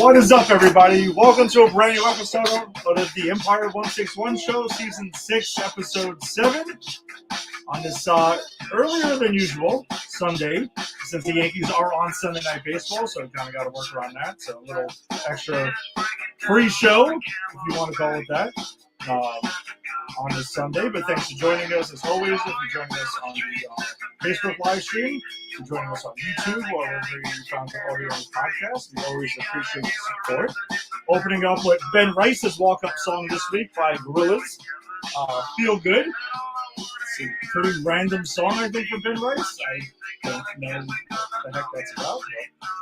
What is up, everybody? Welcome to a brand new episode of the Empire 161 Show, Season 6, Episode 7. On this earlier than usual Sunday, since the Yankees are on Sunday Night Baseball, so we kind of got to work around that. So a little extra pre-show, if you want to call it that, on this Sunday. But thanks for joining us, as always. If you're joining us on the Facebook live stream, if you're joining us on YouTube, or wherever you found the audio on the podcast, we always appreciate the support. Opening up with Ben Rice's walk-up song this week by Gorillaz, Feel Good. It's a pretty random song, I think, for Ben Rice. I don't know what the heck that's about,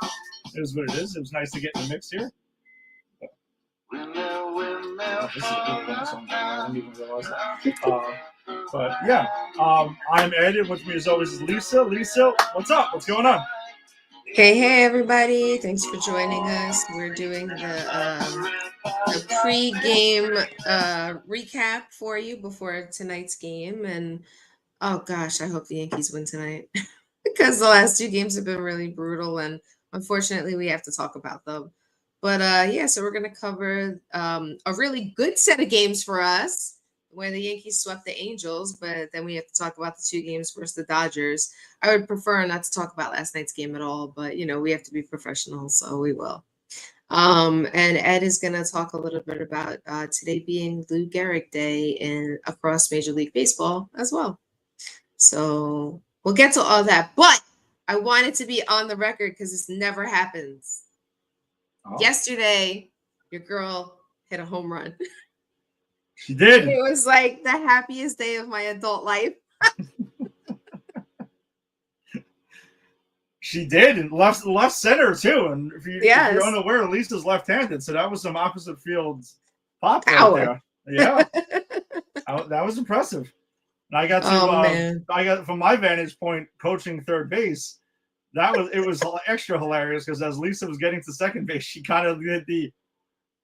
but it is what it is. It was nice to get in the mix here. This is a really long song. I didn't even realize that. But yeah, I'm Ed, and with me as always is Lisa. Lisa, what's up? What's going on? Hey, everybody. Thanks for joining us. We're doing the pre-game recap for you before tonight's game. And, oh, gosh, I hope the Yankees win tonight because the last two games have been really brutal, and unfortunately we have to talk about them. But, yeah, so we're going to cover a really good set of games for us where the Yankees swept the Angels, but then we have to talk about the two games versus the Dodgers. I would prefer not to talk about last night's game at all, but, you know, we have to be professional, so we will. And Ed is going to talk a little bit about today being Lou Gehrig Day across Major League Baseball as well. So we'll get to all that, but I wanted to be on the record because this never happens. Oh. Yesterday, your girl hit a home run. She did. It was like the happiest day of my adult life. She did, and left center too. And if you're unaware, Lisa's left-handed, so that was some opposite field pop right there. Yeah, that was impressive. And I got to, I got from my vantage point, coaching third base. It was extra hilarious because as Lisa was getting to second base, she kind of did the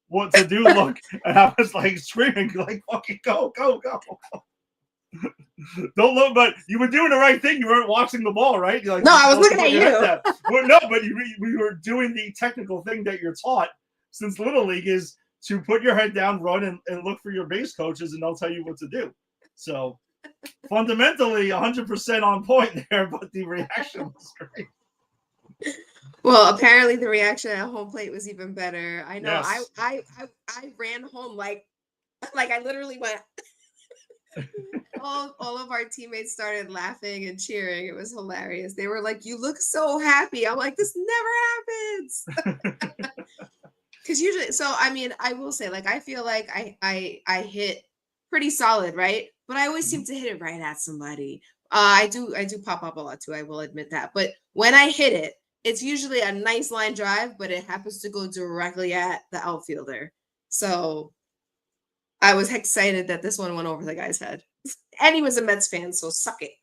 what to do look, and I was like screaming, like, "Fucking go, go, go!" Don't look, but you were doing the right thing. You weren't watching the ball, right? You're like, no, I was looking at you. Well, no, but we were doing the technical thing that you're taught since Little League is to put your head down, run, and look for your base coaches, and they'll tell you what to do. So fundamentally, 100% on point there, but the reaction was great. Well, apparently the reaction at home plate was even better. I know. Yes. I ran home like I literally went. all of our teammates started laughing and cheering. It was hilarious. They were like, "You look so happy." I'm like, "This never happens." Because usually, so I mean, I will say, like, I feel like I hit pretty solid, right? But I always seem to hit it right at somebody. I do pop up a lot too. I will admit that. But when I hit it, it's usually a nice line drive, but it happens to go directly at the outfielder. So I was excited that this one went over the guy's head. And he was a Mets fan, so suck it.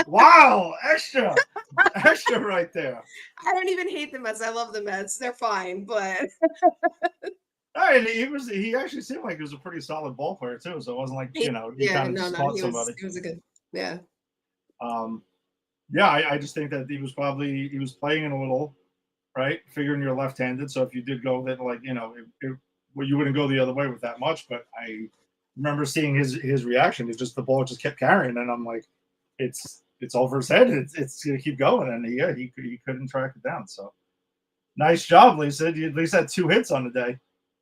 Wow, extra right there. I don't even hate the Mets. I love the Mets. They're fine, but and he actually seemed like he was a pretty solid ball player too. So it wasn't like, you know, he kind of just caught somebody. He was a good, yeah. Yeah, I just think that he was playing in a little, right? Figuring you're left-handed, so if you did go, then like, you know, well, you wouldn't go the other way with that much. But I remember seeing his reaction. It's just the ball just kept carrying, and I'm like, it's over his head. It's gonna keep going, and he couldn't track it down. So nice job, Lisa. You at least had 2 hits on the day.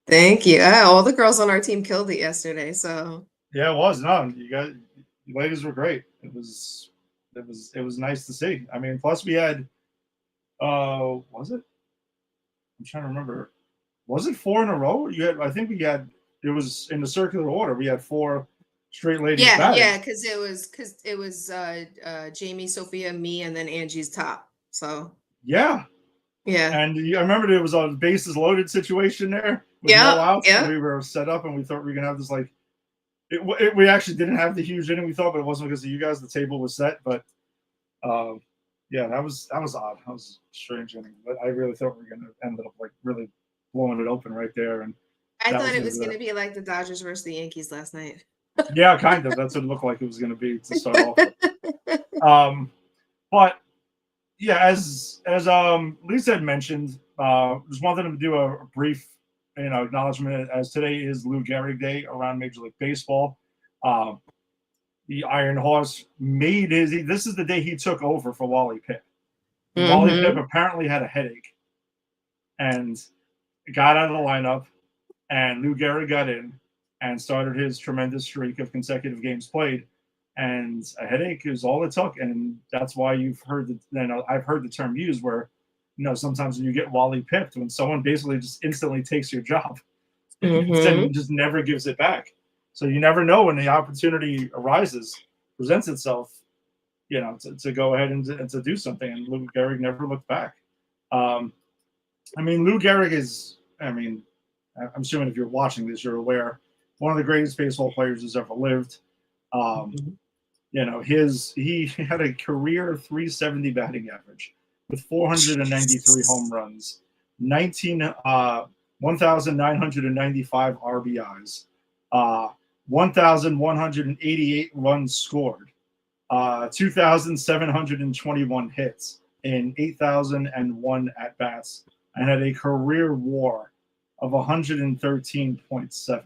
Thank you. All the girls on our team killed it yesterday. So yeah, it was. No, you ladies were great. It was nice to see. I mean, plus we had, was it? I'm trying to remember. Was it 4 in a row? It was in the circular order. We had 4 straight ladies. Yeah, because it was Jamie, Sophia, me, and then Angie's top. So yeah. And I remember there was a bases loaded situation there. With no outs. Yeah. We were set up, and we thought we were gonna have this like. We actually didn't have the huge inning we thought, but it wasn't because of you guys. The table was set, but yeah, that was odd. That was a strange inning, but I really thought we were gonna end up like really blowing it open right there. And I thought it was gonna be like the Dodgers versus the Yankees last night. Yeah, kind of. That's what it looked like it was gonna be to start off with. But yeah, as Lisa had mentioned, just wanted to do a brief, acknowledgement as today is Lou Gehrig Day around Major League Baseball. Uh, the Iron Horse made his. This is the day he took over for Wally Pipp. And Wally Pipp Mm-hmm. apparently had a headache and got out of the lineup, and Lou Gehrig got in and started his tremendous streak of consecutive games played. And a headache is all it took, and that's why you've heard I've heard the term used where, sometimes when you get Wally pipped, when someone basically just instantly takes your job, Mm-hmm. and just never gives it back. So you never know when the opportunity presents itself, to go ahead and to do something. And Lou Gehrig never looked back. Um, Lou Gehrig is, I'm assuming if you're watching this, you're aware, one of the greatest baseball players who's ever lived. Um, he had a career 370 batting average with 493 home runs, 1,995 RBIs, 1,188 runs scored, 2,721 hits in 8,001 at bats, and had a career WAR of 113.7.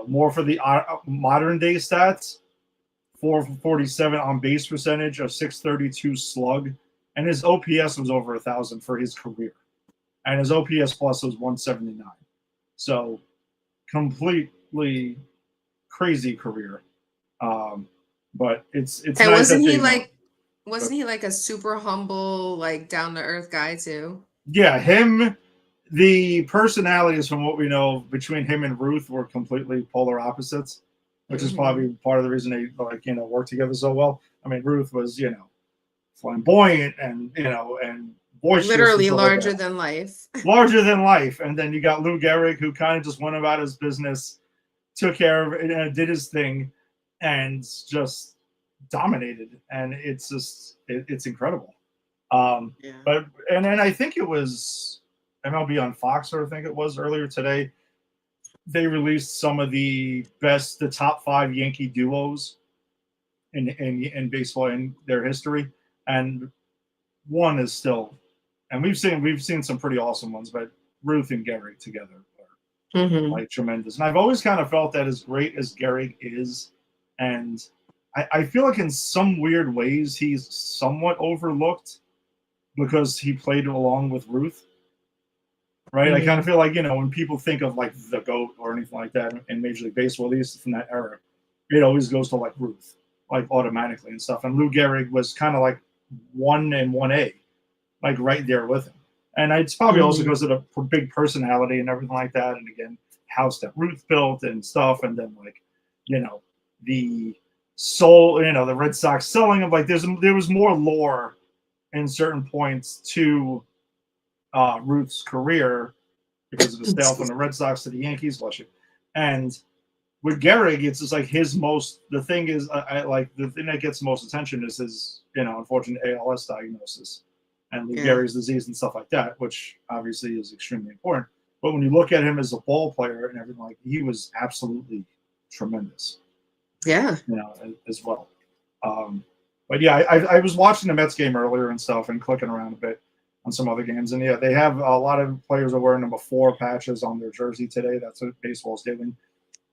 More for the modern day stats: 447 on base percentage, a 632 slug, and his OPS was over 1,000 for his career, and his OPS plus was 179. So completely crazy career. But it's And nice that they wasn't he like a super humble, like down to earth guy too? Yeah, him. The personalities, from what we know, between him and Ruth were completely polar opposites, which is Mm-hmm. probably part of the reason they work together so well. Ruth was flamboyant and boisterous and Literally stuff like that, larger than life. larger than life. And then you got Lou Gehrig, who kind of just went about his business, took care of it, and did his thing, and just dominated. And it's incredible. Yeah. But and then I think it was MLB on Fox, or I think it was earlier today. They released some of the top 5 Yankee duos in baseball in their history, and one is still, and we've seen some pretty awesome ones, but Ruth and Gehrig together are Mm-hmm. like tremendous. And I've always kind of felt that as great as Gehrig is, and I feel like in some weird ways he's somewhat overlooked because he played along with Ruth. Right, I kind of Mm-hmm. feel like when people think of like the GOAT or anything like that in Major League Baseball, at least from that era, it always goes to like Ruth, like automatically and stuff. And Lou Gehrig was kind of like 1A, like right there with him. And it's probably also Mm-hmm. goes to the big personality and everything like that. And again, house that Ruth built and stuff. And then like, the soul, the Red Sox selling him. Like there was more lore in certain points to Ruth's career because of the sale from Excuse the Red Sox to the Yankees. Bless you. And with Gehrig, it's just like the thing is, the thing that gets most attention is his, unfortunate ALS diagnosis and Lou Yeah. Gehrig's disease and stuff like that, which obviously is extremely important. But when you look at him as a ball player and everything, like he was absolutely tremendous, Yeah. as well. Um, but yeah, I was watching the Mets game earlier and stuff and clicking around a bit on some other games. And yeah, they have a lot of players are wearing number 4 patches on their jersey today. That's what baseball's doing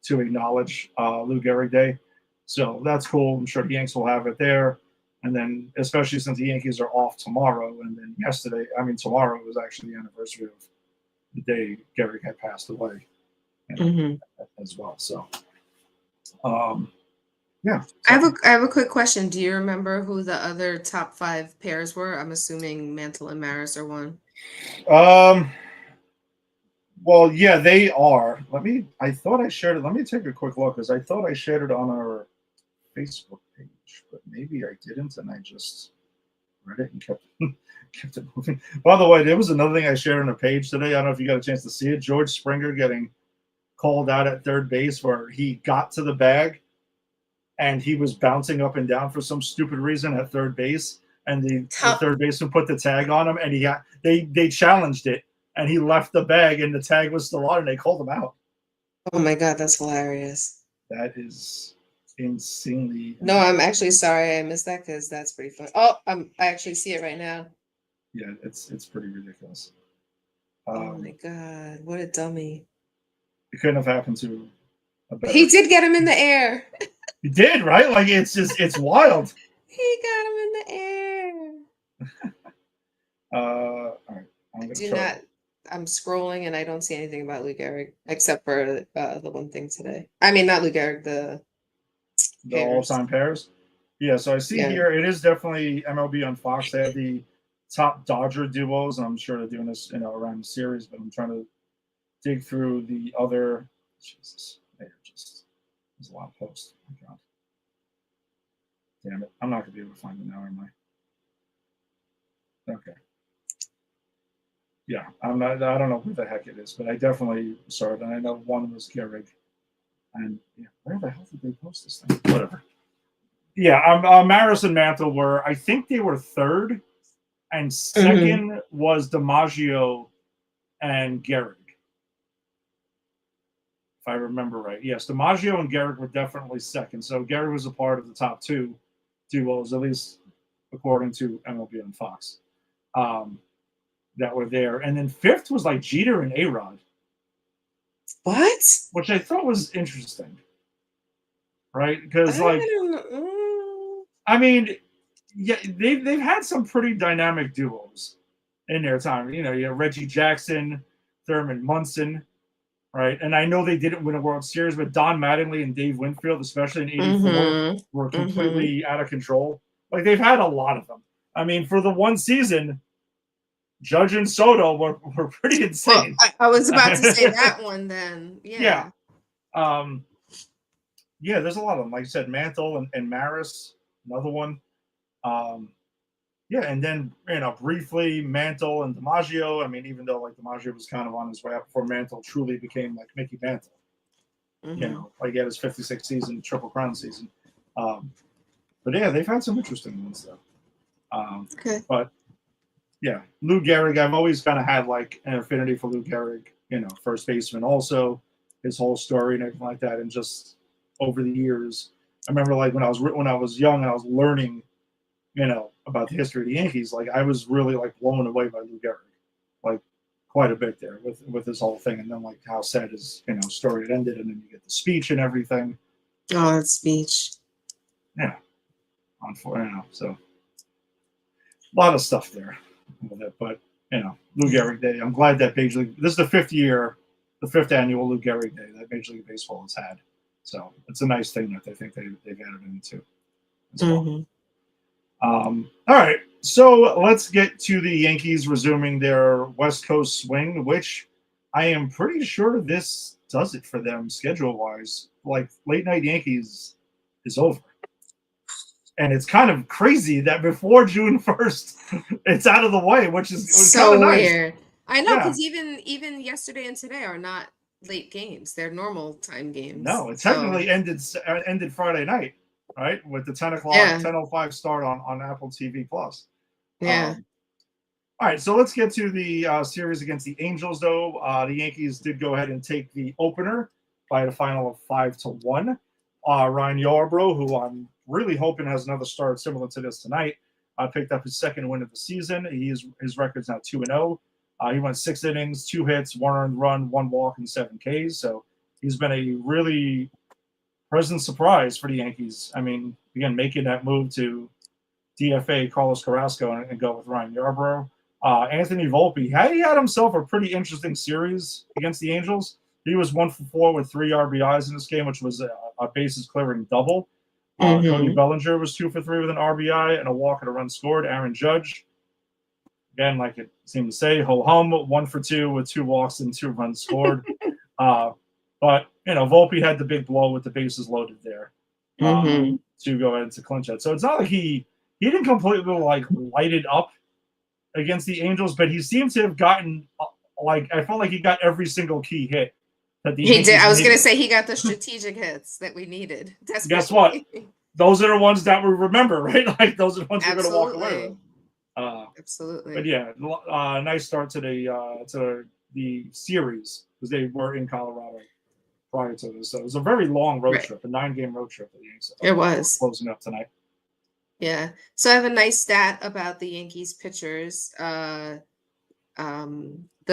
to acknowledge Lou Gehrig Day. So that's cool. I'm sure the Yanks will have it there. And then, especially since the Yankees are off tomorrow, and then tomorrow was actually the anniversary of the day Gehrig had passed away, Mm-hmm. as well. So, um, yeah. I have a quick question. Do you remember who the other top 5 pairs were? I'm assuming Mantle and Maris are one. Um, well, yeah, they are. I thought I shared it. Let me take a quick look because I thought I shared it on our Facebook page, but maybe I didn't, and I just read it and kept it moving. By the way, there was another thing I shared on a page today. I don't know if you got a chance to see it. George Springer getting called out at third base where he got to the bag and he was bouncing up and down for some stupid reason at third base, and the Top. third baseman put the tag on him, and they challenged it, and he left the bag, and the tag was still on, and they called him out. Oh my God, that's hilarious. That is insanely No, I'm embarrassing. actually sorry I missed that because that's pretty fun. Oh, I actually see it right now. Yeah, it's pretty ridiculous. Oh my God, what a dummy. It couldn't have happened to a He better. did get him in the air. He did, right? Like it's wild. He got him in the air. All right, I'm I gonna do try. not. I'm scrolling and I don't see anything about Lou Gehrig except for the one thing today. I mean, not Lou Gehrig, the The pairs. all-time pairs. Yeah, so I see Yeah. here it is definitely MLB on Fox. They have the top Dodger duos, and I'm sure they're doing this, around the series. But I'm trying to dig through the other. Jesus, there's a lot of posts. Oh my God, damn it! I'm not gonna be able to find it now, am I? Okay. Yeah, I'm not. I don't know who the heck it is, but I definitely saw it, and I know one was Gehrig. And yeah, where the hell did they post this thing? Whatever. Yeah, Maris and Mantle were. I think they were third, and Hmm. second was DiMaggio and Gehrig, if I remember right. Yes, DiMaggio and Gehrig were definitely second. So Gehrig was a part of the top two duos, at least according to MLB on Fox, um, that were there. And then fifth was like Jeter and A-Rod, What? which I thought was interesting, right? Because I like, don't know. I mean, yeah, they've had some pretty dynamic duos in their time. You have Reggie Jackson, Thurman Munson, right? And I know they didn't win a World Series, but Don Mattingly and Dave Winfield, especially in '84, Mm-hmm. were Mm-hmm. completely out of control. Like they've had a lot of them. I mean, for the one season, Judge and Soto were pretty Well, insane. I was about to say that one then. Yeah. Yeah. Um, yeah, there's a lot of them. Like I said, Mantle and Maris, another one. Um, Yeah, and then briefly Mantle and DiMaggio. I mean, even though like DiMaggio was kind of on his way up before Mantle truly became like Mickey Mantle. Mm-hmm. Like he had his 56th season, Triple Crown season. Um, but yeah, they've had some interesting ones though. Okay. But yeah, Lou Gehrig. I've always kind of had like an affinity for Lou Gehrig. First baseman. Also, his whole story and everything like that. And just over the years, I remember like when I was young and I was learning about the history of the Yankees, like I was really like blown away by Lou Gehrig, like quite a bit there with this whole thing, and then like how sad his story had ended, and then you get the speech and everything. Oh, that speech. Yeah, so a lot of stuff there with it, but Lou Yeah. Gehrig Day. I'm glad that Major League. This is the the fifth annual Lou Gehrig Day that Major League Baseball has had. So it's a nice thing that they think they've added into as well. Mm-hmm. All right, so let's get to the Yankees resuming their West Coast swing, which I am pretty sure this does it for them schedule wise. Like late night Yankees is over. And it's kind of crazy that before June 1st, it's out of the way, which is kind of So nice. weird. I know, Yeah. because even yesterday and today are not late games. They're normal time games. No, it So technically ended Friday night, right? With the 10:00, yeah, 10:05 start on Apple TV Plus. yeah. Um, All right, so let's get to the series against the Angels. Though the Yankees did go ahead and take the opener by a final of 5-1. Ryan Yarbrough, who I'm really hoping has another start similar to this tonight, picked up his second win of the season. His record's now 2-0. He went 6 innings, 2 hits, 1 earned run, 1 walk, and 7 Ks. So he's been a really pleasant surprise for the Yankees. I mean, again, making that move to DFA Carlos Carrasco and go with Ryan Yarbrough. Anthony Volpe, he had himself a pretty interesting series against the Angels. He was 1 for 4 with 3 RBIs in this game, which was a bases clearing double. Cody Mm-hmm. Bellinger was 2 for 3 with an RBI and a walk and a run scored. Aaron Judge, again, like it seemed to say, ho hum, 1 for 2 with 2 walks and 2 runs scored. But Volpe had the big blow with the bases loaded there Mm-hmm. to go ahead to clinch it. So it's not like he didn't completely like light it up against the Angels, but he seemed to have gotten like I felt like he got every single key hit that the He did. Yankees I was gonna needed. say he got the strategic hits that we needed Guess what? desperately. Those are the ones that we remember, right? Like those are the ones we're going to walk away with. Absolutely. But Absolutely. yeah, nice start to the series because they were in Colorado prior to this. So it was a very long road Right. trip, a 9-game road trip that the Yankees It were was. closing up tonight. Yeah. So I have a nice stat about the Yankees pitchers. The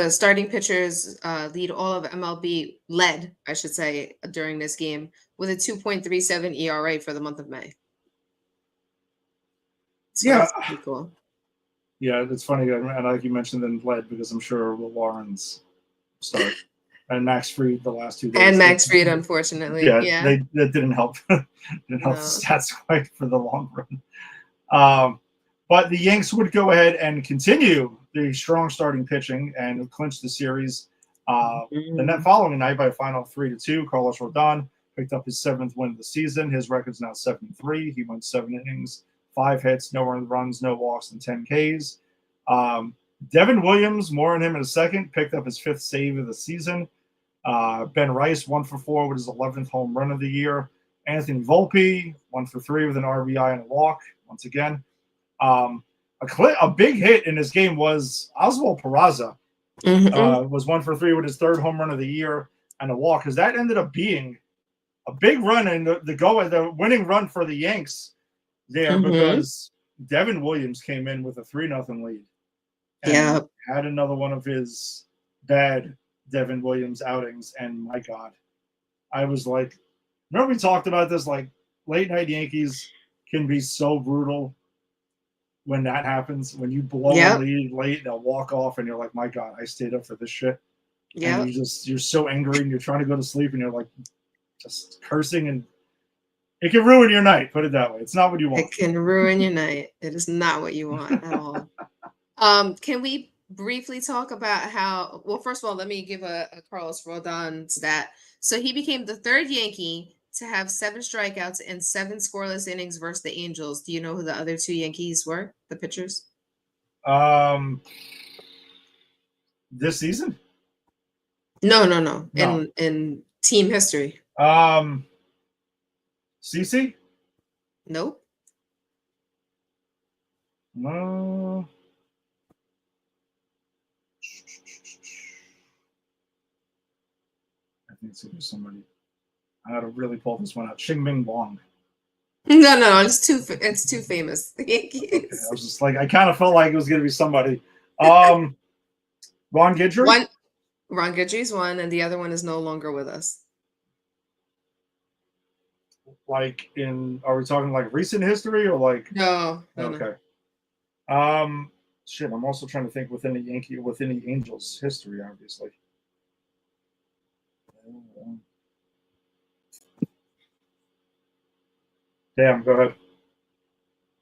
starting pitchers lead all of MLB, led, I should say, during this game with a 2.37 ERA for the month of May. So Yeah, that's pretty cool. yeah, it's funny, and like you mentioned, then led because I'm sure Will Warren's start and Max Fried the last 2 days. And Max Fried, unfortunately. Yeah. That didn't help. Didn't help the No. stats quite for the long run. But the Yanks would go ahead and continue the strong starting pitching and clinch the series. The net following night by a final 3-2, Carlos Rodon picked up his 7th win of the season. His record's now 7-3. He went 7 innings, 5 hits, no earned runs, no walks, and 10 Ks. Devin Williams, more on him in a second, picked up his 5th save of the season. Ben Rice, 1 for 4 with his 11th home run of the year. Anthony Volpe, 1 for 3 with an RBI and a walk, once again. A big hit in this game was Oswald Peraza. Was 1 for 3 with his 3rd home run of the year and a walk, because that ended up being a big run and the winning run for the Yanks there, because Devin Williams came in with a 3-0 lead and had another one of his bad Devin Williams outings, and my God, I was like, remember we talked about this, like late night Yankees can be so brutal when that happens, when you blow a lead late, they'll walk off and you're like, my God, I stayed up for this shit. And you're so angry and you're trying to go to sleep and you're like just cursing, and it can ruin your night, put it that way. It's not what you want. It can ruin your night. It is not what you want at all. Can we briefly talk about how, well, first of all, let me give a Carlos Rodon stat. So he became the 3rd Yankee to have 7 strikeouts and 7 scoreless innings versus the Angels. Do you know who the other 2 Yankees were, the pitchers? This season? No. In team history. CC? Nope. No. I think it's going to be somebody. I got to really pull this one out. Xingbing Wang. No, it's too famous. The Yankees. Okay, I was just like, I kind of felt like it was going to be somebody. Ron Guidry? Ron Guidry's one, and the other one is no longer with us. Like are we talking like recent history or like? No. Okay. Shit, I'm also trying to think within the Angels history, obviously. Damn, go ahead.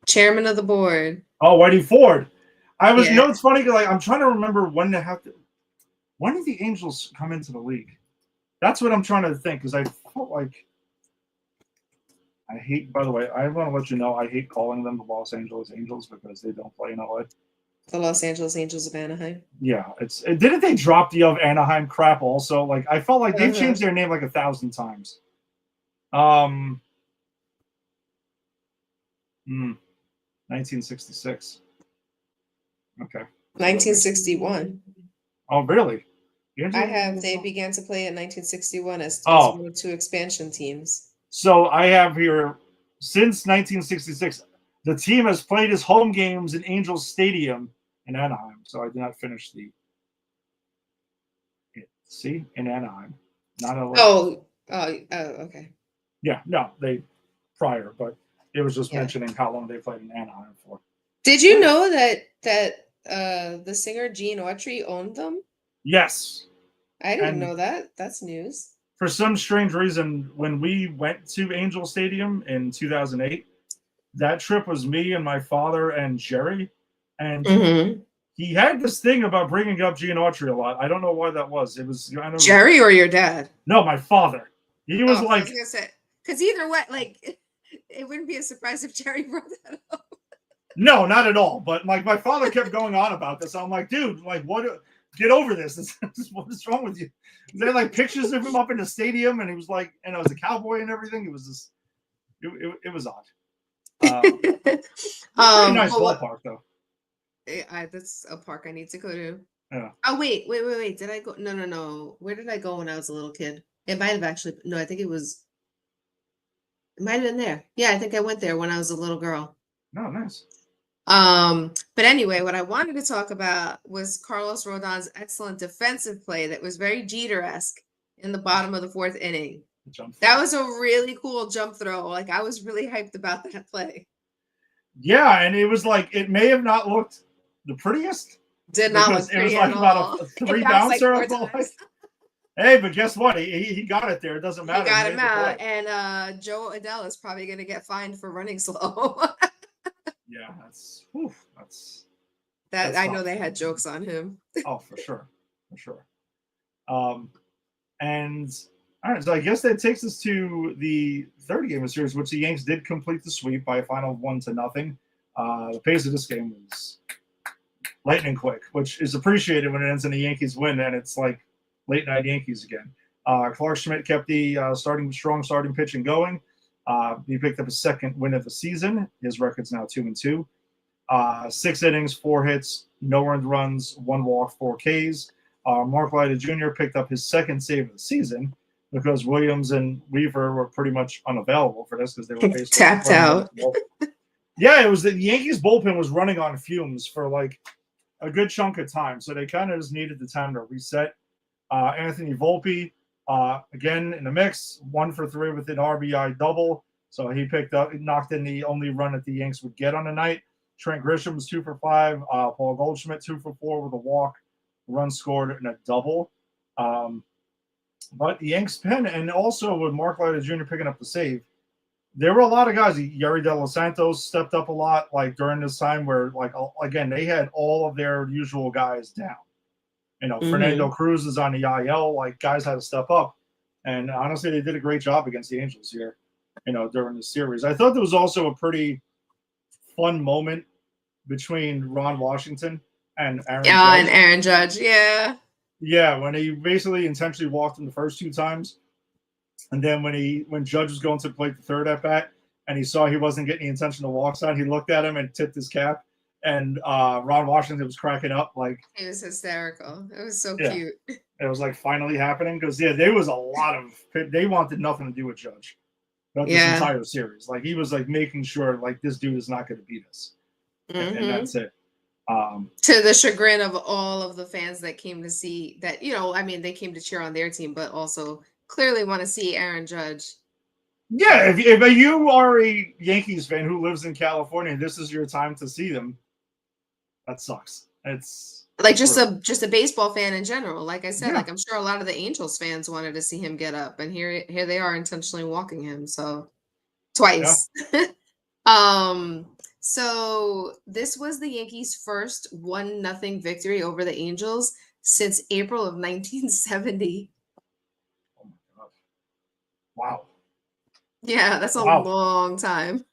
Chairman of the board. Oh, Whitey Ford. I was, it's funny, like I'm trying to remember when did the Angels come into the league? That's what I'm trying to think, because I felt like by the way, I want to let you know, I hate calling them the Los Angeles Angels because they don't play in LA. The Los Angeles Angels of Anaheim. Yeah, didn't they drop the of Anaheim crap also? Like I felt like they've changed their name like 1,000 times. 1966. Okay. 1961. Oh, really? I have. They began to play in 1961 as one of 2 expansion teams. So I have here, since 1966, the team has played its home games in Angels Stadium in Anaheim. So I did not finish in Anaheim, not LA. Okay. Yeah, no, prior, but it was just mentioning how long they played in Anaheim for. Did you know that the singer Gene Autry owned them? Yes. I didn't know that. That's news. For some strange reason, when we went to Angel Stadium in 2008, that trip was me and my father and Jerry, and he had this thing about bringing up Gene Autry a lot. I don't know why that was. It was Jerry or your dad? No, my father. He was like, I was gonna say, because either way, like, it wouldn't be a surprise if Jerry brought that up. No, not at all. But like my father kept going on about this. I'm like, dude, like what? Get over this. What is wrong with you? They had like pictures of him up in the stadium, and he was like, and I was a cowboy and everything. It was just, it was odd. Pretty nice ballpark though. That's a park I need to go to. Yeah. Oh wait. Did I go? No. Where did I go when I was a little kid? It might have actually. No, I think it might have been there. Yeah, I think I went there when I was a little girl. No, nice. But anyway, what I wanted to talk about was Carlos Rodon's excellent defensive play that was very Jeter-esque in the bottom of the fourth inning. That was a really cool jump throw. Like, I was really hyped about that play. Yeah, and it was like, it may have not looked the prettiest. Did not look pretty at all. It was like about a three bouncer. Like, hey, but guess what? He got it there. It doesn't matter. He got him out. And Joe Adele is probably going to get fined for running slow. Yeah, that's I know they had jokes on him. Oh, for sure. And all right, so I guess that takes us to the third game of the series, which the Yanks did complete the sweep by a final of 1-0. The pace of this game was lightning quick, which is appreciated when it ends in a Yankees win, and it's like late night Yankees again. Clark Schmidt kept the strong starting pitching going. He picked up his second win of the season. His record's now 2-2. 6 innings, 4 hits, no earned runs, 1 walk, 4 Ks. Mark Leiter Jr. picked up his second save of the season because Williams and Weaver were pretty much unavailable for this because they were basically tapped out. Yeah, it was the Yankees bullpen was running on fumes for like a good chunk of time, so they kind of just needed the time to reset. Anthony Volpe, again in the mix, 1 for 3 with an RBI double. So he knocked in the only run that the Yanks would get on the night. Trent Grisham was 2 for 5. Paul Goldschmidt 2 for 4 with a walk, run scored, and a double. But the Yanks pen, and also with Mark Leiter Jr. picking up the save, there were a lot of guys. Yerry De Los Santos stepped up a lot, like during this time where, like, again, they had all of their usual guys down. Fernando Cruz is on the IL. Like, guys had to step up, and honestly, they did a great job against the Angels here. During the series, I thought there was also a pretty fun moment between Ron Washington and Aaron Judge. And Aaron Judge, yeah. Yeah, when he basically intentionally walked him the first 2 times. And then when Judge was going to the plate the third at bat and he saw he wasn't getting the intentional walks on, he looked at him and tipped his cap. And Ron Washington was cracking up. Like, it was hysterical. It was so cute. It was like finally happening because, there was a lot of – they wanted nothing to do with Judge throughout this entire series. Like, he was like making sure like this dude is not going to beat us. And that's it. To the chagrin of all of the fans that came to see that, they came to cheer on their team, but also clearly want to see Aaron Judge. Yeah, if you are a Yankees fan who lives in California, this is your time to see them. That sucks. It's like just a baseball fan in general. Like I said, like I'm sure a lot of the Angels fans wanted to see him get up, and here they are intentionally walking him. So twice. Yeah. So this was the Yankees' first 1-0 victory over the Angels since April of 1970. Oh my God. Wow. Yeah, that's a long time.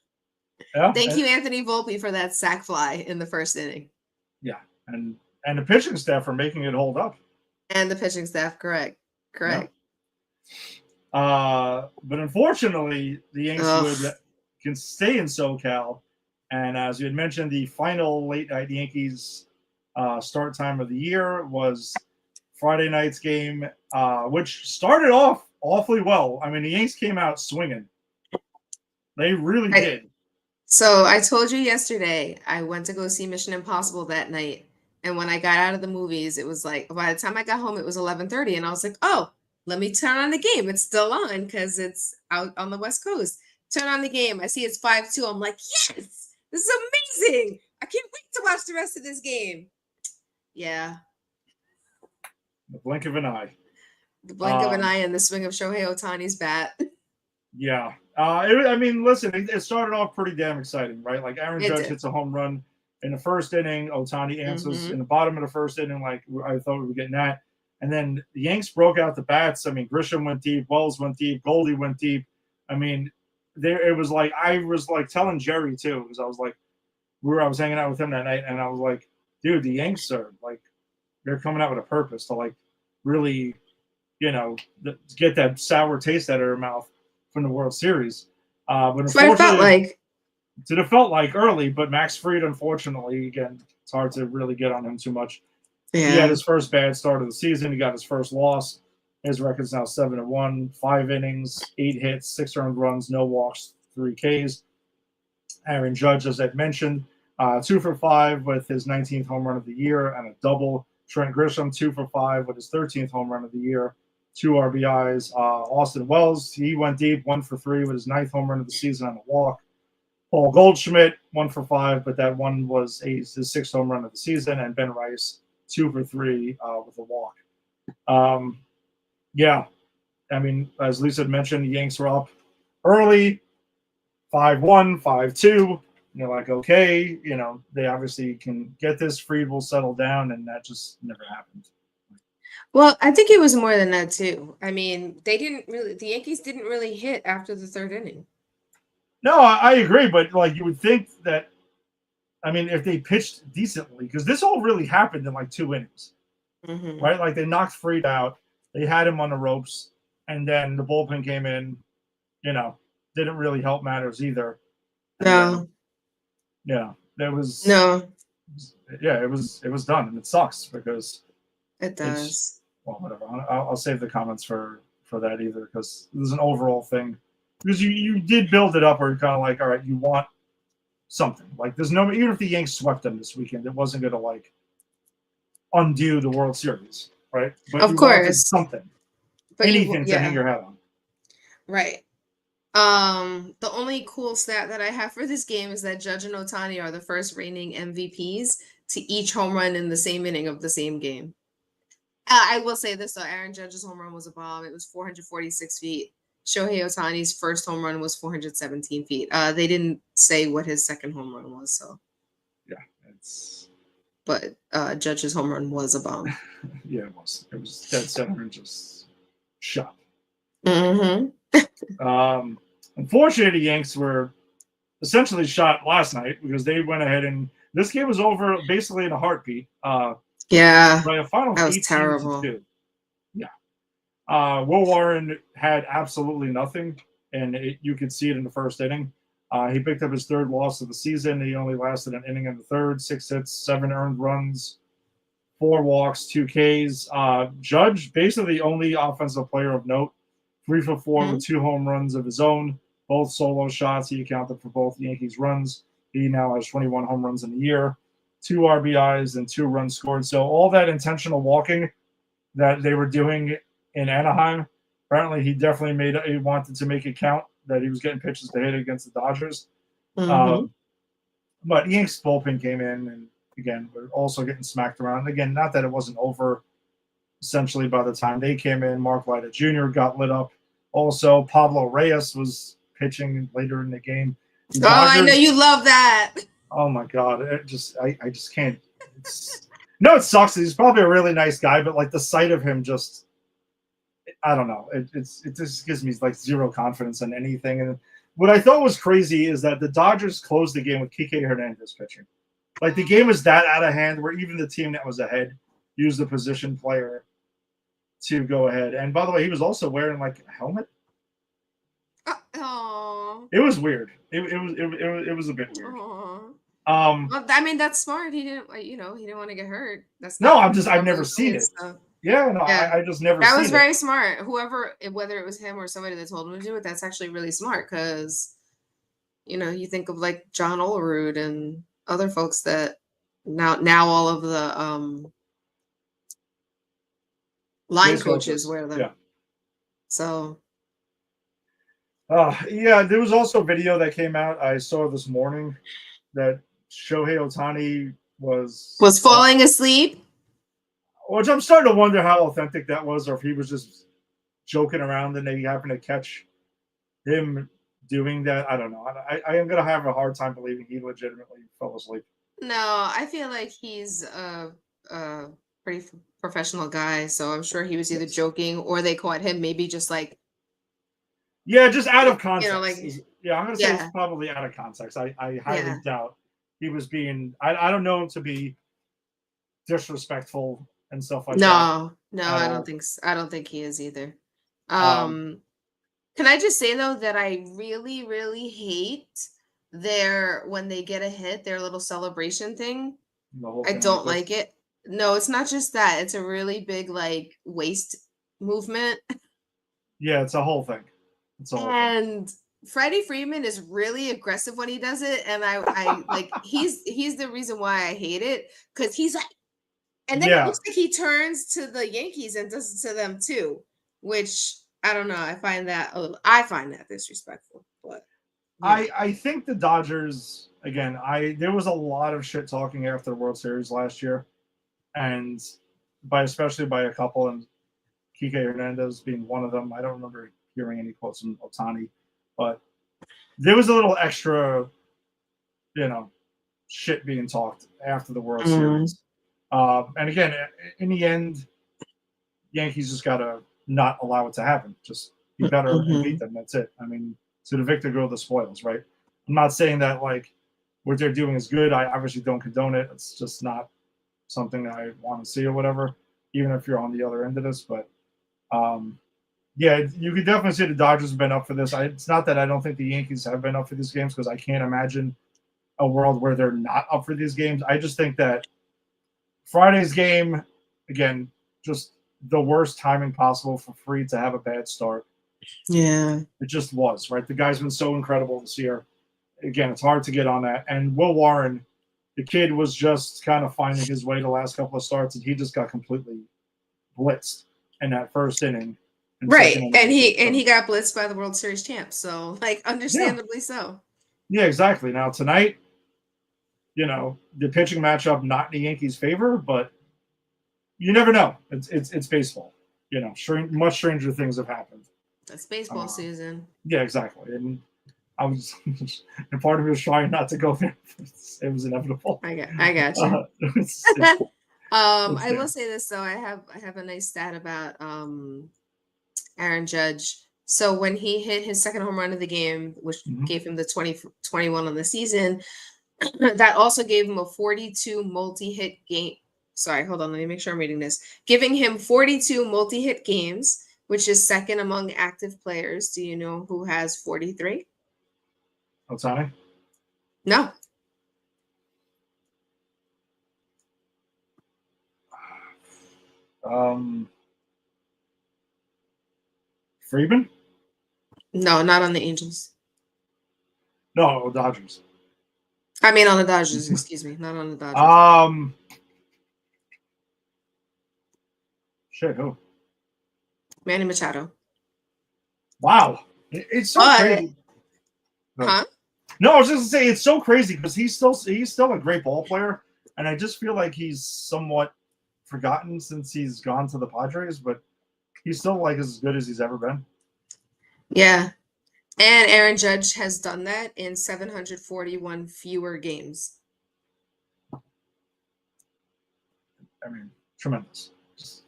Yeah. Thank you, Anthony Volpe, for that sac fly in the first inning. Yeah, and the pitching staff for making it hold up. And the pitching staff, correct. Yeah. But unfortunately, the Yanks can stay in SoCal. And as you had mentioned, the final late night Yankees start time of the year was Friday night's game, which started off awfully well. I mean, the Yanks came out swinging. They really did. So I told you yesterday, I went to go see Mission Impossible that night. And when I got out of the movies, it was like, by the time I got home, it was 11:30. And I was like, oh, let me turn on the game. It's still on because it's out on the West Coast. Turn on the game. I see it's 5-2. I'm like, yes. This is amazing. I can't wait to watch the rest of this game. Yeah. The blink of an eye. The blink of an eye and the swing of Shohei Ohtani's bat. Yeah. Listen, it started off pretty damn exciting, right? Like Aaron Judge hits a home run in the first inning. Ohtani answers in the bottom of the first inning, like I thought we were getting that. And then the Yanks broke out the bats. I mean, Grisham went deep, Wells went deep, Goldie went deep. I mean, it was like I was like telling Jerry too, because I was like, I was hanging out with him that night, and I was like, dude, the Yanks are like, they're coming out with a purpose to like really, get that sour taste out of their mouth from the World Series. But that's what it felt like. It felt like early, but Max Fried, unfortunately, again, it's hard to really get on him too much. Yeah. He had his first bad start of the season. He got his first loss. His record's now 7-1, 5 innings, 8 hits, 6 earned runs, no walks, 3 Ks. Aaron Judge, as I'd mentioned, 2 for 5 with his 19th home run of the year and a double. Trent Grisham, 2 for 5 with his 13th home run of the year, 2 RBIs. Austin Wells, he went deep, 1 for 3 with his 9th home run of the season on a walk. Paul Goldschmidt, 1 for 5, but that one was his 6th home run of the season. And Ben Rice, 2 for 3 with a walk. Yeah, I mean, as Lisa had mentioned, the Yanks were up early, 5-1, 5-2. You're like, okay, they obviously can get this. Fried will settle down, and that just never happened. Well, I think it was more than that too. I mean, the Yankees didn't really hit after the third inning. No, I agree, but like you would think that, I mean, if they pitched decently, because this all really happened in like 2 innings, right? Like they knocked Fried out, they had him on the ropes, and then the bullpen came in, didn't really help matters either. No. There was no. Yeah, it was done, and it sucks because it does. Well, whatever. I'll save the comments for that either because there's an overall thing because you did build it up where you're kind of like, all right, you want something like there's no even if the Yanks swept them this weekend, it wasn't going to like undo the World Series, right? But of course, something, but anything to hang your hat on, right? The only cool stat that I have for this game is that Judge and Ohtani are the first reigning MVPs to each home run in the same inning of the same game. I will say this though, Aaron Judge's home run was a bomb. It was 446 feet. Shohei Ohtani's first home run was 417 feet. They didn't say what his second home run was, so yeah, it's. But Judge's home run was a bomb. Yeah, it was. It was dead center and just shot. Unfortunately, the Yanks were essentially shot last night because they went ahead and this game was over basically in a heartbeat. Yeah, by a final that was terrible. 18-2. Yeah, Will Warren had absolutely nothing, and you could see it in the first inning. He picked up his 3rd loss of the season. He only lasted an inning in the 3rd, 6 hits, 7 earned runs, 4 walks, 2 Ks. Judge, basically the only offensive player of note, 3 for 4 with 2 home runs of his own, both solo shots. He accounted for both Yankees runs. He now has 21 home runs in the year, 2 RBIs and 2 runs scored. So all that intentional walking that they were doing in Anaheim, apparently he definitely he wanted to make it count that he was getting pitches to hit against the Dodgers. But Yanks bullpen came in and again, we're also getting smacked around. And again, not that it wasn't over. Essentially, by the time they came in, Mark Leiter Jr. got lit up. Also, Pablo Reyes was pitching later in the game. I know you love that. Oh my God! I just can't. No, it sucks. He's probably a really nice guy, but like the sight of him, just I don't know. It just gives me like zero confidence in anything. And what I thought was crazy is that the Dodgers closed the game with Kike Hernandez pitching. Like the game was that out of hand, where even the team that was ahead used the position player to go ahead. And by the way, he was also wearing like a helmet. It was weird. It was a bit weird. Well, I mean, that's smart. He didn't want to get hurt. That's not I've never seen it. So. Yeah, no, yeah. I just never. That was very smart. Whether it was him or somebody that told him to do it, that's actually really smart because, you think of like John Olerud and other folks that now all of the line coaches wear them. Yeah. So. Yeah, there was also a video that came out I saw this morning that Shohei Ohtani was falling asleep. Which I'm starting to wonder how authentic that was, or if he was just joking around and they happened to catch him doing that. I don't know. I am going to have a hard time believing he legitimately fell asleep. No, I feel like he's a pretty professional guy, so I'm sure he was either joking or they caught him maybe just like. Yeah, just out of context. I'm going to say it's probably out of context. I highly doubt he was being. I don't know him to be disrespectful and stuff like that. No, I don't think so. I don't think he is either. Can I just say though that I really, really hate when they get a hit, their little celebration thing. I don't like it. No, it's not just that. It's a really big like waist movement. Yeah, it's a whole thing. And Freddie Freeman is really aggressive when he does it, and I like he's the reason why I hate it, because he's like, and then it Yeah, looks like he turns to the Yankees and does it to them too, which I don't know. I find that disrespectful, but you know, I think the Dodgers again. There was a lot of shit talking after the World Series last year, and especially by a couple, and Kike Hernandez being one of them. I don't remember hearing any quotes from Otani, but there was a little extra, you know, shit being talked after the World mm, Series. And again, in the end, Yankees just got to not allow it to happen. Just be better and beat mhm. them. That's it. I mean, to the victor go the spoils, right? I'm not saying that like what they're doing is good. I obviously don't condone it. It's just not something that I want to see or whatever, even if you're on the other end of this. But um, yeah, you could definitely say the Dodgers have been up for this. It's not that I don't think the Yankees have been up for these games because I can't imagine a world where they're not up for these games. I just think that Friday's game, again, just the worst timing possible for Free to have a bad start. Yeah. It just was, right? The guy's been so incredible this year. Again, it's hard to get on that. And Will Warren, the kid was just kind of finding his way the last couple of starts, and he just got completely blitzed in that first inning and second Right. inning. And he got blitzed by the World Series champs. So like Yeah, understandably so. yeah, exactly. Now tonight, the pitching matchup not in the Yankees' favor, but you never know. It's baseball. Much stranger things have happened. That's baseball Uh, season. yeah, exactly. And I was, and part of me was trying not to go there. It was inevitable. I got you. It's I there. will say this though. I have a nice stat about Aaron Judge. So when he hit his second home run of the game, which Mhm. gave him the 2021 on the season, that also gave him a 42 multi-hit game. Sorry, hold on, let me make sure I'm reading this. Giving him 42 multi-hit games, which is second among active players. Do you know who has 43? Otani. No. Um, Freeman? No, not on the Angels. No, Dodgers. I mean on the Dodgers, excuse me, not on the Dodgers. um, shit. Who? Manny Machado. Wow, it's so But crazy. huh? No, I was just gonna say it's so crazy because he's still a great ball player, and I just feel like he's somewhat forgotten since he's gone to the Padres, but he's still like as good as he's ever been. Yeah. And Aaron Judge has done that in 741 fewer games. I mean, tremendous.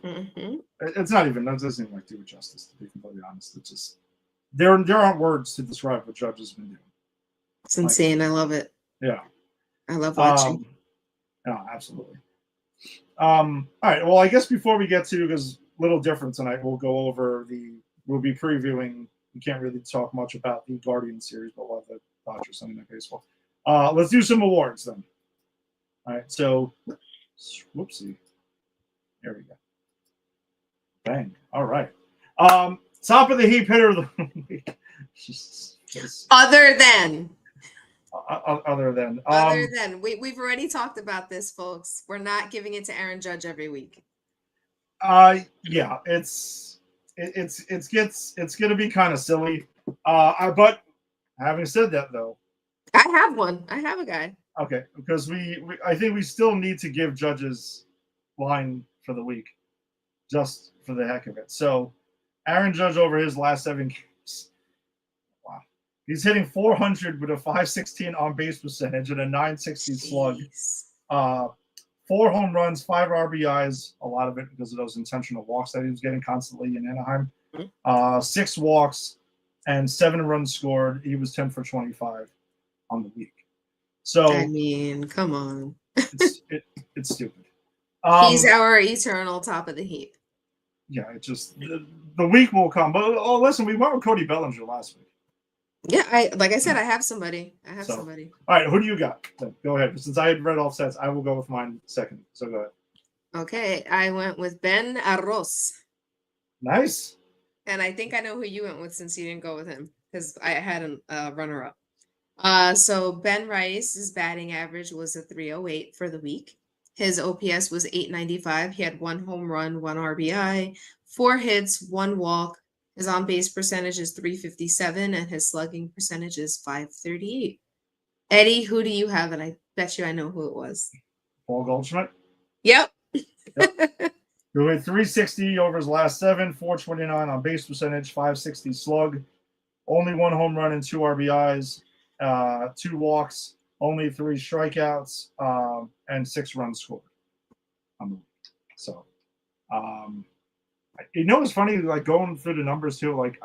Hmm. It's not even that doesn't even like do it justice to be completely honest. It's just there aren't words to describe what Judge has been doing. It's Like, insane. I love it. yeah, I love watching. um, no, absolutely. All right. Well, I guess before we get to because a little different tonight, we'll be previewing. We can't really talk much about the Guardian series, but we'll have the Dodgers Sunday Night Baseball. Let's do some awards then. All right. So, whoopsie. There we go. Bang. All right. Top of the heap hitter of the week. Other than, Other than we've already talked about this, folks. We're not giving it to Aaron Judge every week. yeah, it's gonna be kind of silly. But having said that though, I have one. I have a guy. okay, because we I think we still need to give judges line for the week just for the heck of it. So Aaron Judge over his last 7 games. Wow. He's hitting 400 with a 516 on base percentage and a 960 slug. Jeez. 4 home runs, 5 RBIs, a lot of it because of those intentional walks that he was getting constantly in Anaheim. 6 walks and 7 runs scored. He was 10 for 25 on the week. So I mean, come on. it's stupid. He's our eternal top of the heap. Yeah, it just the week will come. But listen, we went with Cody Bellinger last week. Yeah, like I said, I have somebody. Somebody. All right, who do you got? Go ahead. Since I had read off sets, I will go with mine second. So go ahead. Okay, I went with Ben Arroz. Nice. And I think I know who you went with since you didn't go with him. because I had a runner-up. So Ben Rice's batting average was a 308 for the week. His OPS was 895. He had 1 home run, 1 RBI, 4 hits, 1 walk. His on-base percentage is 357, and his slugging percentage is 538. Eddie, who do you have? And I bet you I know who it was. Paul Goldschmidt. Yep. Who hit 360 over his last 7, 429 on base percentage, 560 slug, only 1 home run and 2 RBIs, 2 walks, only 3 strikeouts, and 6 runs scored. So, it's funny, like going through the numbers too. Like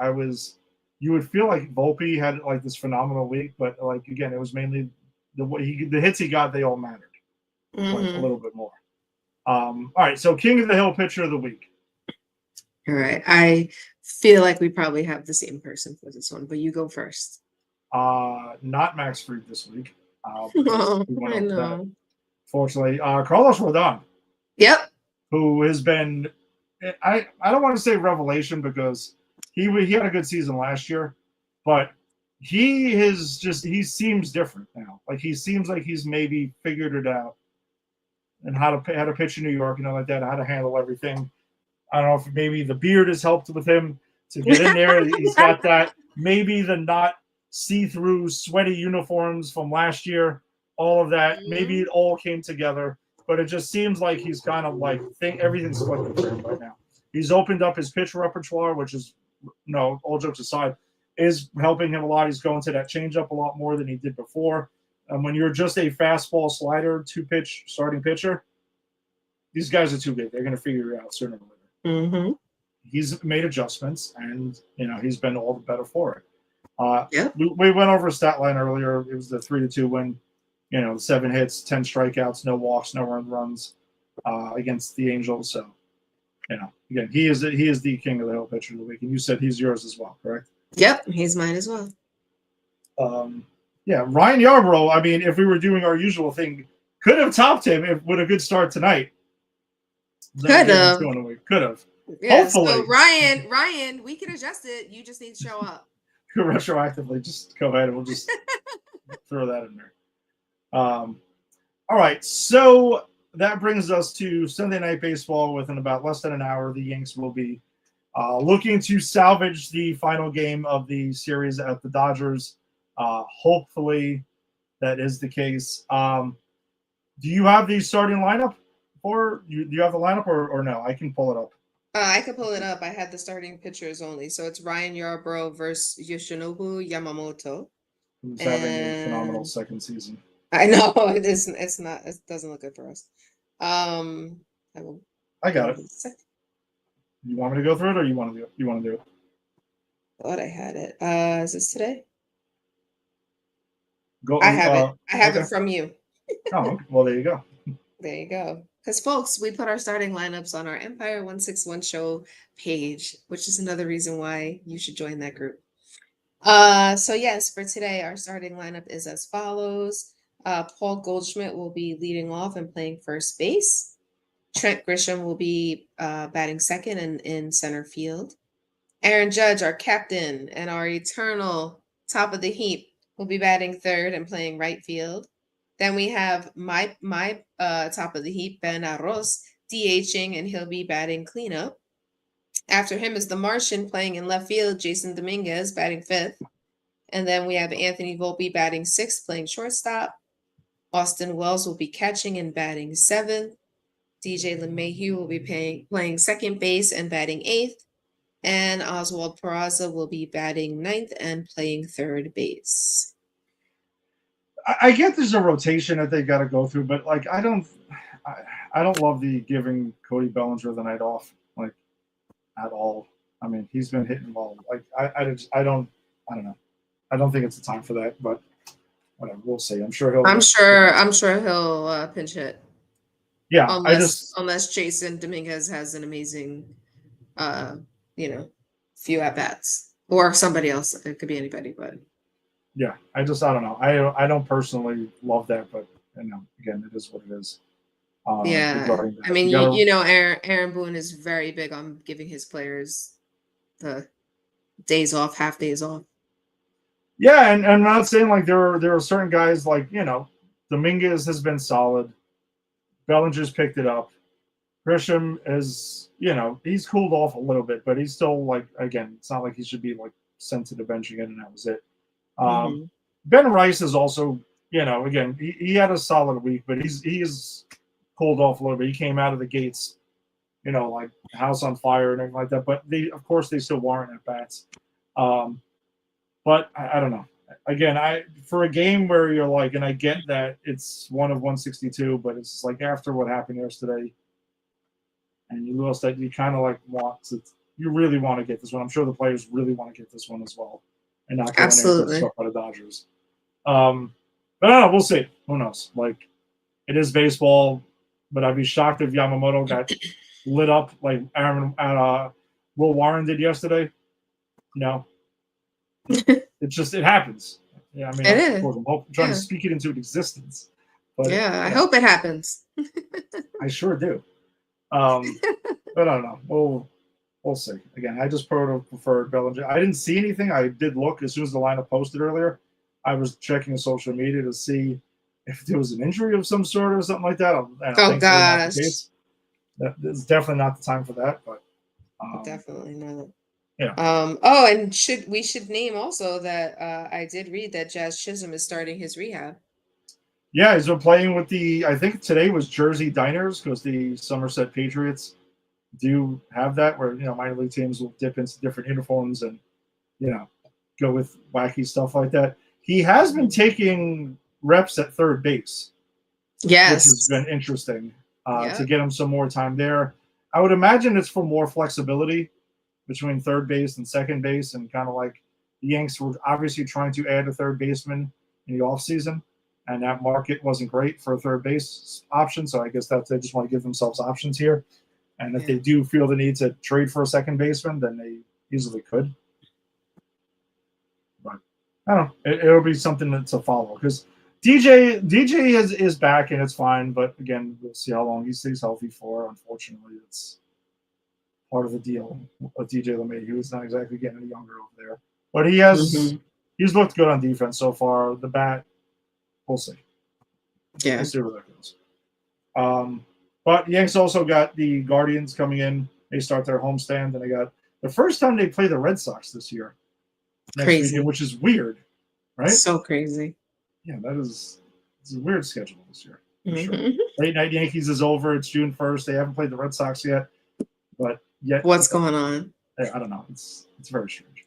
you would feel like Volpe had like this phenomenal week, but like again, it was mainly the hits he got. They all mattered like a little bit more. All right, so King of the Hill pitcher of the week. All right, I feel like we probably have the same person for this one, but you go first. Not Max Fried this week. Oh, I know. Fortunately, Carlos Rodon. Yep. Who has been, I don't want to say revelation because he had a good season last year, but he seems different now. Like he seems like he's maybe figured it out and how to pitch in New York, like that, how to handle everything. I don't know if maybe the beard has helped with him to get in there. He's got that. Maybe the not see-through sweaty uniforms from last year, all of that. Maybe it all came together, but it just seems like he's kind of like everything's clicking for him right now. He's opened up his pitch repertoire, which is, all jokes aside, is helping him a lot. He's going to that changeup a lot more than he did before. And when you're just a fastball slider, 2-pitch starting pitcher, these guys are too big. They're going to figure it out sooner or later. Mm-hmm. He's made adjustments, and he's been all the better for it. Yeah. We went over a stat line earlier. It was the 3-2 win. 7 hits, 10 strikeouts, no walks, no runs against the Angels. So, again, he is the King of the Hill pitcher of the week, and you said he's yours as well, correct? Yep, he's mine as well. Yeah, Ryan Yarbrough. I mean, if we were doing our usual thing, could have topped him with a good start tonight. Could have. Could have. Yeah, Hopefully. So Ryan, we can adjust it. You just need to show up. Retroactively, just go ahead and we'll just throw that in there. All right, so that brings us to Sunday Night Baseball. Within about less than an hour, the Yanks will be looking to salvage the final game of the series at the Dodgers. Hopefully, that is the case. Do you have the starting lineup? Do you have the lineup or no? I can pull it up. I can pull it up. I had the starting pitchers only. So it's Ryan Yarbrough versus Yoshinobu Yamamoto. Who's having a phenomenal second season. I know it's not. It doesn't look good for us. I got it. You want me to go through it, or you want to do it? I thought I had it. Is this today? I have it. I have it from you. Oh, well, there you go. There you go. Because, folks, we put our starting lineups on our Empire 161 show page, which is another reason why you should join that group. So, yes, for today, our starting lineup is as follows. Paul Goldschmidt will be leading off and playing first base. Trent Grisham will be batting second and in center field. Aaron Judge, our captain and our eternal top of the heap, will be batting third and playing right field. Then we have my top of the heap, Ben Arroz, DHing, and he'll be batting cleanup. After him is the Martian playing in left field, Jason Dominguez batting fifth. And then we have Anthony Volpe batting sixth, playing shortstop. Austin Wells will be catching and batting seventh. DJ LeMahieu will be playing second base and batting eighth. And Oswald Peraza will be batting ninth and playing third base. I get there's a rotation that they got to go through, but like I don't love the giving Cody Bellinger the night off like at all. I mean, he's been hitting well. Like I don't know. I don't think it's the time for that, but whatever. We'll see. I'm sure he'll pinch hit. Yeah, unless Jason Dominguez has an amazing, few at bats or somebody else. It could be anybody, but. Yeah, I don't know. I don't personally love that, but again, it is what it is. I mean, Aaron Boone is very big on giving his players the days off, half days off. Yeah, and I'm not saying like there are certain guys like Dominguez has been solid. Bellinger's picked it up. Grisham is he's cooled off a little bit, but he's still like again, it's not like he should be like sent to the bench again and that was it. Um, Hmm. Ben Rice is also again he had a solid week, but he's cooled off a little bit. He came out of the gates like house on fire and everything like that. But they, of course, they still warrant at bats. Um, but I don't know. Again, I for a game where you're like, and I get that it's one of 162, but it's just like after what happened yesterday, and you lost that, you kind of like you really want to get this one. I'm sure the players really want to get this one as well, and not go in there and get Absolutely. struck by the Dodgers. But I don't know. We'll see. Who knows? Like it is baseball, but I'd be shocked if Yamamoto got lit up like Aaron Will Warren did yesterday. You know, it happens. Yeah, I mean, It of is. course, I'm trying to Yeah. speak it into existence, but Yeah. I hope it happens. I sure do. But I don't know. We'll see. Again, I just preferred Bellinger. I didn't see anything. I did look as soon as the lineup posted earlier. I was checking social media to see if there was an injury of some sort or something like that. Oh Thankfully, not the gosh. case. That is definitely not the time for that. But Definitely not. yeah, Oh, and we should name also that I did read that Jazz Chisholm is starting his rehab. yeah, he's been playing with the. I think today was Jersey Diners because the Somerset Patriots do have that where minor league teams will dip into different uniforms and you know go with wacky stuff like that. He has been Mhm. taking reps at third base, which has Yes. been interesting to Yep. get him some more time there. I would imagine it's for more flexibility between third base and second base, and kind of like the Yanks were obviously trying to add a third baseman in the offseason, and that market wasn't great for a third base option. So I guess that they just want to give themselves options here. And if they Yeah. do feel the need to trade for a second baseman, then they easily could. But I don't know. It'll be something to follow because DJ is back and it's fine. But again, we'll see how long he stays healthy for. Unfortunately, it's part of the deal with DJ LeMay. He was not exactly getting any younger over there, but Hmm. he's looked good on defense so far. The bat, we'll see. We'll Yeah. see where that goes. Um, but Yanks also got the Guardians coming in. They start their homestand, and they got the first time they play the Red Sox this year next weekend, Crazy. which is weird, right? So crazy. Yeah, it's a weird schedule this year for sure. Hmm. Late night Yankees is over. It's June 1st. They haven't played the Red Sox yet, but yet What's going on? I don't know. It's very strange.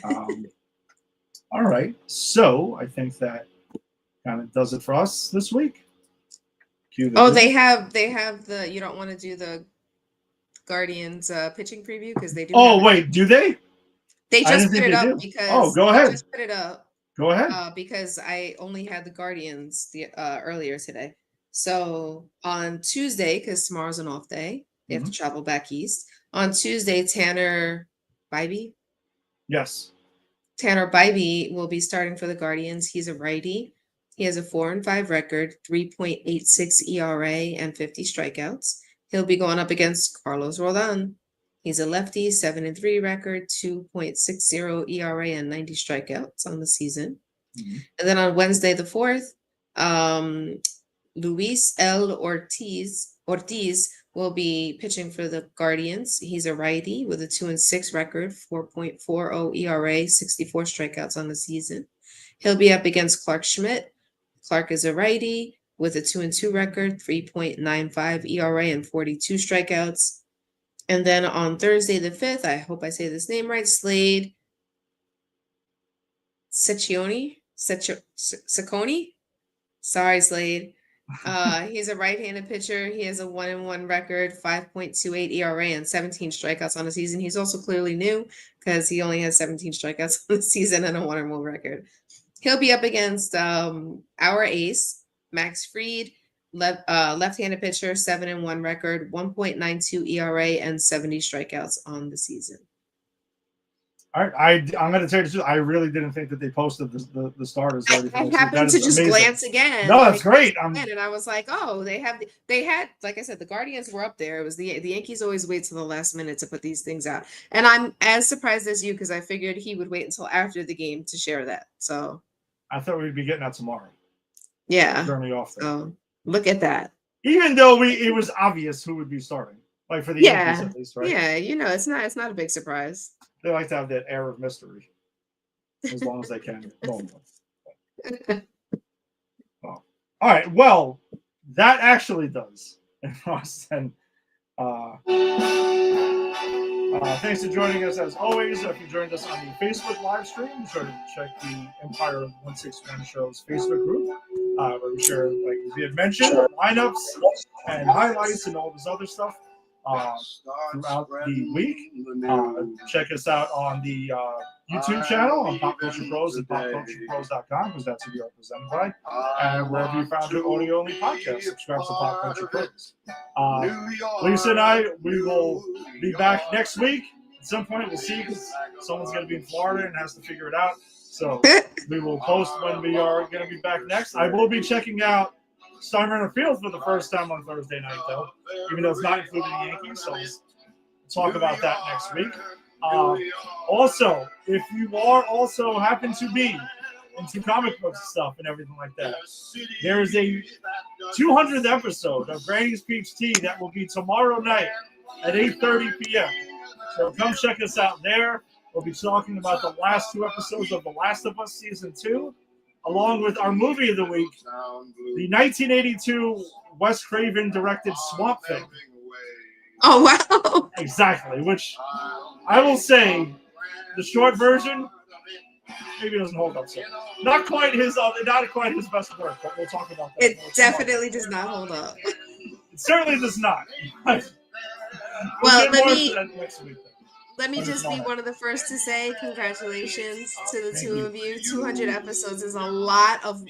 Um, all right, so I think that kind of does it for us this week. Cue the Oh, video. they have the you don't want to do the Guardians pitching preview because they do have Oh it. wait, do they? They I didn't just put think it they up do. Oh, because go they ahead. just put it up Go ahead. because I only had the Guardians the earlier today. So on Tuesday, because tomorrow's an off day, they have to Mhm. travel back east. On Tuesday, Bybee, Yes. Tanner Bybee will be starting for the Guardians. He's a righty. He has a 4-5 record, 3.86 ERA, and 50 strikeouts. He'll be going up against Carlos Rodon. He's a lefty, 7-3 record, 2.60 ERA, and 90 strikeouts on the season. Mhm. And then on Wednesday, the 4th, um, Luis L. Ortiz will be pitching for the Guardians. He's a righty with a 2-6 record, 4.40 ERA, 64 strikeouts on the season. He'll be up against Clark Schmidt. Clark is a righty with a 2-2 record, 3.95 ERA, and 42 strikeouts. And then on Thursday the 5th, I hope I say this name right, Slade Cecconi. Sorry, Slade. He's a right-handed pitcher. He has a 1-1 record, 5.28 ERA, and 17 strikeouts on the season. He's also clearly new because he only has 17 strikeouts on the season and a 1-1 record. He'll be up against our ace, Max Fried, left-handed pitcher, 7-1 record, 1.92 ERA, and 70 strikeouts on the season. All right, I'm going to tell you the truth. I really didn't think that they posted the starters already. I happened to just amazing. glance again. No, that's great. And I was like, oh, they had, like I said, the Guardians were up there. It was the Yankees always wait till the last minute to put these things out. And I'm as surprised as you because I figured he would wait until after the game to share that. So I thought we'd be getting that tomorrow. Yeah. During the off day. So look at that. Even though it was obvious who would be starting. Like for the Yankees at least, right? Yeah, it's not a big surprise. They like to have that air of mystery. As long as they can. Oh. All right. Well, that actually does. And thanks for joining us as always. If you joined us on the Facebook live stream, be sure to check the Empire 161 Show's Facebook group, where we share, like we had mentioned, lineups and highlights and all this other stuff throughout the week. Check us out on the YouTube channel on Pop Culture Pros and PopCulturePros.com, because that's who we are presented by. And wherever you found your audio-only podcast, subscribe to Pop Culture Pros. Lisa and I, we will be back next week. At some point, we'll see, because someone's going to be in Florida and has to figure it out. So we will post when we are going to be back next. I will be checking out Steinbrenner Field for the first time on Thursday night, though, even though it's not including the Yankees. So we'll talk about that next week. Also, if you are also happen to be into comic book stuff and everything like that, there is a 200th episode of Granny's Peach Tea that will be tomorrow night at 8:30 p.m. So come check us out there. We'll be talking about the last 2 episodes of The Last of Us Season 2, along with our movie of the week, the 1982 Wes Craven directed Swamp Thing. Oh, wow. Exactly, which I will say, the short version maybe doesn't hold up. So not quite his best work, but we'll talk about that. It definitely does not hold up. It certainly does not. Well, next week. Let me just be one of the first to say congratulations to the two of you. 200 episodes is a lot of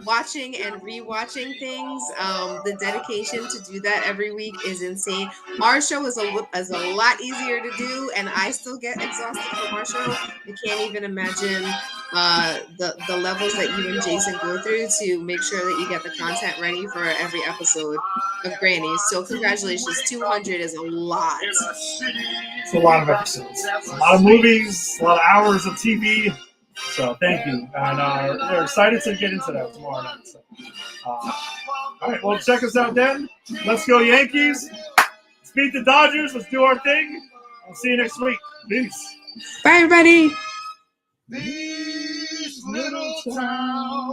watching and rewatching things. The dedication to do that every week is insane. Our show is a lot easier to do, and I still get exhausted from our show. I can't even imagine the levels that you and Jason go through to make sure that you get the content ready for every episode of Granny's. So congratulations, 200 is a lot. It's a lot of episodes, a lot of movies, a lot of hours of TV. So thank you, and we're excited to get into that tomorrow night. So, all right, well, check us out then. Let's go Yankees. Let's beat the Dodgers. Let's do our thing. I'll see you next week. Peace. Bye, everybody. These little towns.